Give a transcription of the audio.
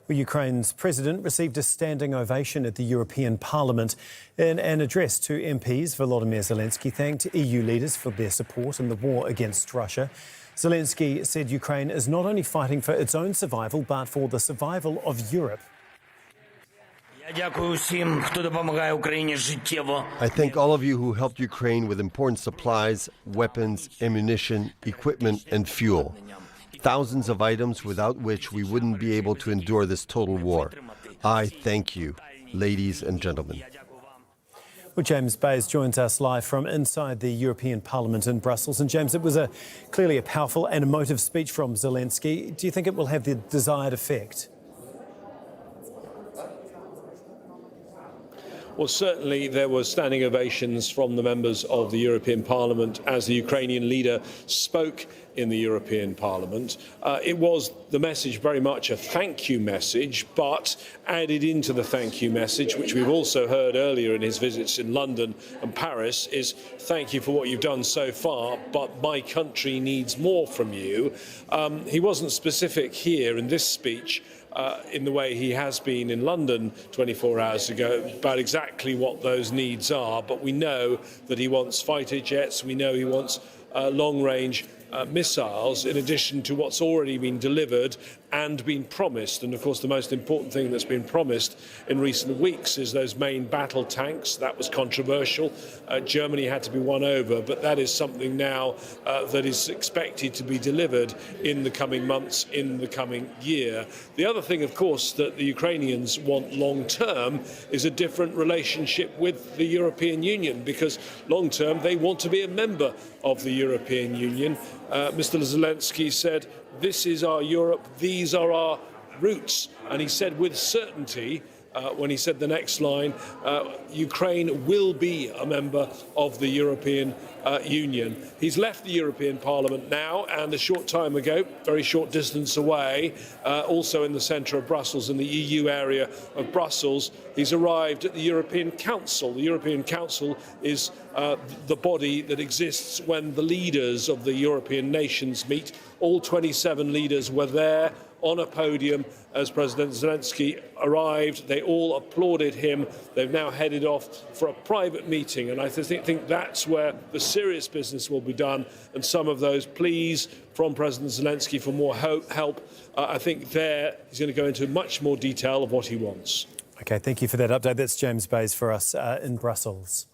Well, Ukraine's president received a standing ovation at the European Parliament. In an address to MPs, Volodymyr Zelensky thanked EU leaders for their support in the war against Russia. Zelensky said Ukraine is not only fighting for its own survival, but for the survival of Europe. I thank all of you who helped Ukraine with important supplies, weapons, ammunition, equipment, and fuel. Thousands of items without which we wouldn't be able to endure this total war. I thank you, ladies and gentlemen. Well, James Bays joins us live from inside the European Parliament in Brussels. And James, it was clearly a powerful and emotive speech from Zelensky. Do you think it will have the desired effect? Well, certainly there were standing ovations from the members of the European Parliament as the Ukrainian leader spoke in the European Parliament. It was the message very much a thank you message, but added into the thank you message, which we've also heard earlier in his visits in London and Paris, is thank you for what you've done so far, but my country needs more from you. He wasn't specific here in this speech in the way he has been in London 24 hours ago about exactly what those needs are, but we know that he wants fighter jets, we know he wants long-range missiles, in addition to what's already been delivered and been promised. And of course the most important thing that's been promised in recent weeks is those main battle tanks. That was controversial. Germany had to be won over, but that is something now that is expected to be delivered in the coming months, in the coming year. The other thing, of course, that the Ukrainians want long-term is a different relationship with the European Union, because long-term they want to be a member of the European Union. Mr. Zelensky said, "This is our Europe, these are our roots." And he said with certainty, when he said the next line, Ukraine will be a member of the European Union. He's left the European Parliament now, and a short time ago, very short distance away, also in the centre of Brussels, in the EU area of Brussels, he's arrived at the European Council. The European Council is the body that exists when the leaders of the European nations meet. All 27 leaders were there on a podium as President Zelensky arrived. They all applauded him. They've now headed off for a private meeting, and I think that's where the serious business will be done. And some of those pleas from President Zelensky for more help, I think there he's going to go into much more detail of what he wants. OK, thank you for that update. That's James Bays for us in Brussels.